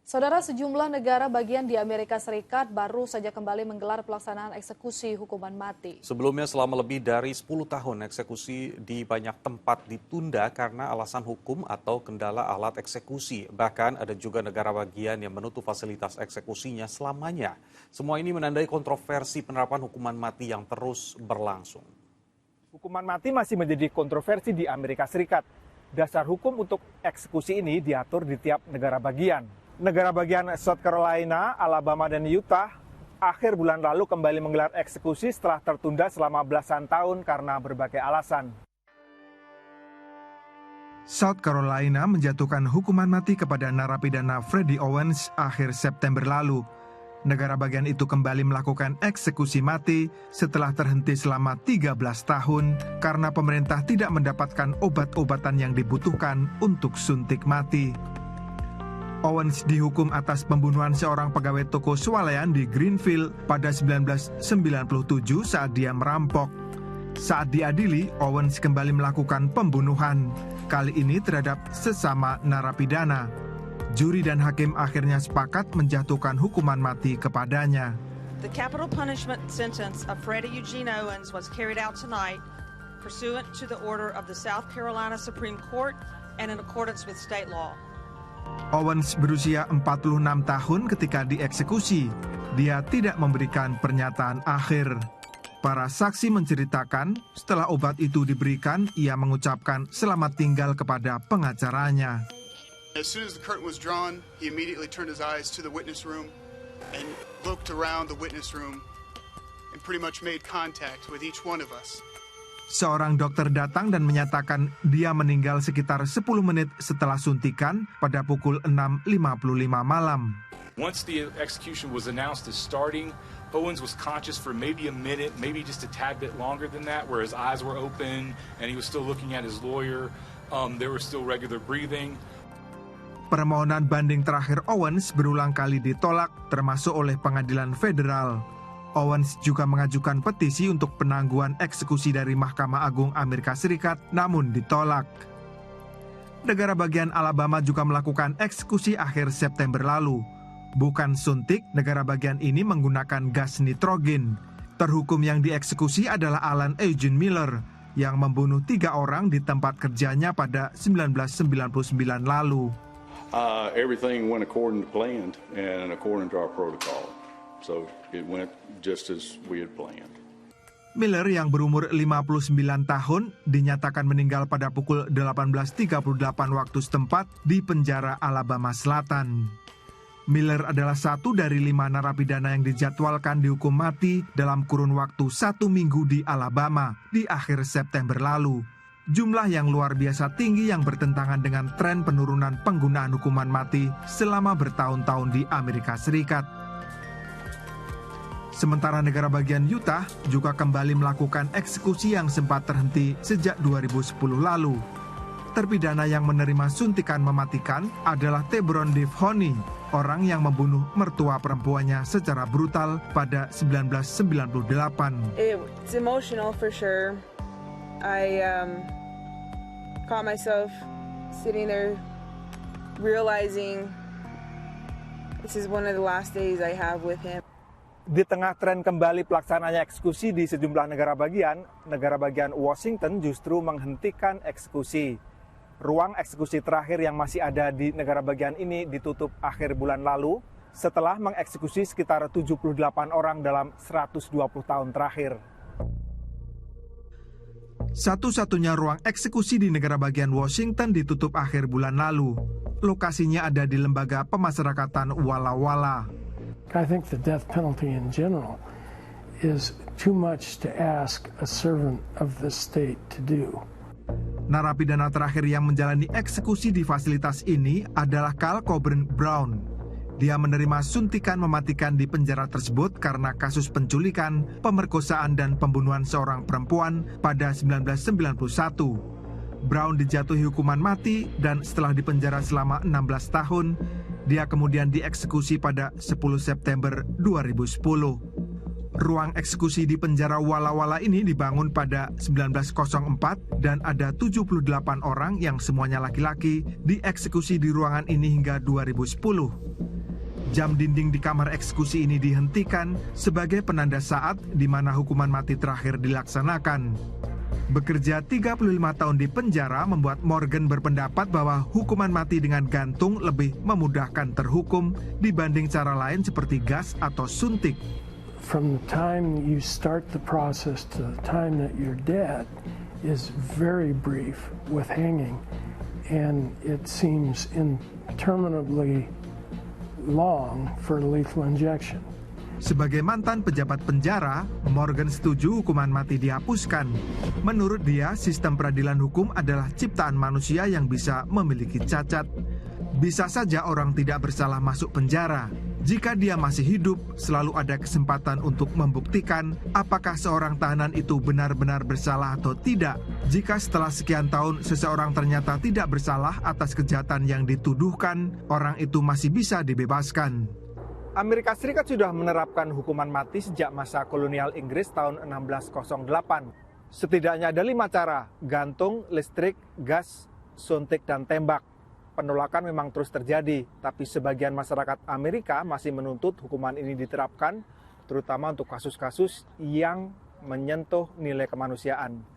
Saudara, sejumlah negara bagian di Amerika Serikat baru saja kembali menggelar pelaksanaan eksekusi hukuman mati. Sebelumnya selama lebih dari 10 tahun eksekusi di banyak tempat ditunda karena alasan hukum atau kendala alat eksekusi. Bahkan ada juga negara bagian yang menutup fasilitas eksekusinya selamanya. Semua ini menandai kontroversi penerapan hukuman mati yang terus berlangsung. Hukuman mati masih menjadi kontroversi di Amerika Serikat. Dasar hukum untuk eksekusi ini diatur di tiap negara bagian. Negara bagian South Carolina, Alabama, dan Utah akhir bulan lalu kembali menggelar eksekusi setelah tertunda selama belasan tahun karena berbagai alasan. South Carolina menjatuhkan hukuman mati kepada narapidana Freddie Owens akhir September lalu. Negara bagian itu kembali melakukan eksekusi mati setelah terhenti selama 13 tahun karena pemerintah tidak mendapatkan obat-obatan yang dibutuhkan untuk suntik mati. Owens dihukum atas pembunuhan seorang pegawai toko swalayan di Greenville pada 1997 saat dia merampok. Saat diadili, Owens kembali melakukan pembunuhan, kali ini terhadap sesama narapidana. Juri dan hakim akhirnya sepakat menjatuhkan hukuman mati kepadanya. The capital punishment sentence of Freddie Eugene Owens was carried out tonight pursuant to the order of the South Carolina Supreme Court and in accordance with state law. Owens berusia 46 tahun ketika dieksekusi. Dia tidak memberikan pernyataan akhir. Para saksi menceritakan, setelah obat itu diberikan, ia mengucapkan selamat tinggal kepada pengacaranya. As soon as the curtain was drawn, he immediately turned his eyes to the witness room and looked around the witness room and pretty much made contact with each one of us. Seorang dokter datang dan menyatakan dia meninggal sekitar 10 menit setelah suntikan pada pukul 6.55 malam. Once the execution was announced as starting, Owens was conscious for maybe a minute, maybe just a tad bit longer than that, where his eyes were open and he was still looking at his lawyer. There was still regular breathing. Permohonan banding terakhir Owens berulang kali ditolak, termasuk oleh pengadilan federal. Owens juga mengajukan petisi untuk penangguhan eksekusi dari Mahkamah Agung Amerika Serikat, namun ditolak. Negara bagian Alabama juga melakukan eksekusi akhir September lalu. Bukan suntik, negara bagian ini menggunakan gas nitrogen. Terhukum yang dieksekusi adalah Alan Eugene Miller, yang membunuh 3 orang di tempat kerjanya pada 1999 lalu. Everything went according to plan and according to our protocol. So it went just as we had planned. Miller yang berumur 59 tahun dinyatakan meninggal pada pukul 18.38 waktu setempat di penjara Alabama Selatan. Miller adalah satu dari 5 narapidana yang dijadwalkan dihukum mati dalam kurun waktu 1 minggu di Alabama di akhir September lalu. Jumlah yang luar biasa tinggi yang bertentangan dengan tren penurunan penggunaan hukuman mati selama bertahun-tahun di Amerika Serikat. Sementara negara bagian Utah juga kembali melakukan eksekusi yang sempat terhenti sejak 2010 lalu. Terpidana yang menerima suntikan mematikan adalah Tebron Devhoney, orang yang membunuh mertua perempuannya secara brutal pada 1998. It's emotional for sure. I caught myself sitting there realizing this is one of the last days I have with him. Di tengah tren kembali pelaksananya eksekusi di sejumlah negara bagian Washington justru menghentikan eksekusi. Ruang eksekusi terakhir yang masih ada di negara bagian ini ditutup akhir bulan lalu setelah mengeksekusi sekitar 78 orang dalam 120 tahun terakhir. Satu-satunya ruang eksekusi di negara bagian Washington ditutup akhir bulan lalu. Lokasinya ada di lembaga pemasyarakatan Walla Walla. I think the death penalty in general is too much to ask a servant of the state to do. Narapidana terakhir yang menjalani eksekusi di fasilitas ini adalah Carl Coburn Brown. Dia menerima suntikan mematikan di penjara tersebut karena kasus penculikan, pemerkosaan, dan pembunuhan seorang perempuan pada 1991. Brown dijatuhi hukuman mati dan setelah dipenjara selama 16 tahun, dia kemudian dieksekusi pada 10 September 2010. Ruang eksekusi di penjara Walla Walla ini dibangun pada 1904 dan ada 78 orang yang semuanya laki-laki dieksekusi di ruangan ini hingga 2010. Jam dinding di kamar eksekusi ini dihentikan sebagai penanda saat di mana hukuman mati terakhir dilaksanakan. Bekerja 35 tahun di penjara membuat Morgan berpendapat bahwa hukuman mati dengan gantung lebih memudahkan terhukum dibanding cara lain seperti gas atau suntik. From the time you start the process to the time that you're dead is very brief with hanging, and it seems interminably long for lethal injection. Sebagai mantan pejabat penjara, Morgan setuju hukuman mati dihapuskan. Menurut dia, sistem peradilan hukum adalah ciptaan manusia yang bisa memiliki cacat. Bisa saja orang tidak bersalah masuk penjara. Jika dia masih hidup, selalu ada kesempatan untuk membuktikan apakah seorang tahanan itu benar-benar bersalah atau tidak. Jika setelah sekian tahun seseorang ternyata tidak bersalah atas kejahatan yang dituduhkan, orang itu masih bisa dibebaskan. Amerika Serikat sudah menerapkan hukuman mati sejak masa kolonial Inggris tahun 1608. Setidaknya ada 5 cara: gantung, listrik, gas, suntik, dan tembak. Penolakan memang terus terjadi, tapi sebagian masyarakat Amerika masih menuntut hukuman ini diterapkan, terutama untuk kasus-kasus yang menyentuh nilai kemanusiaan.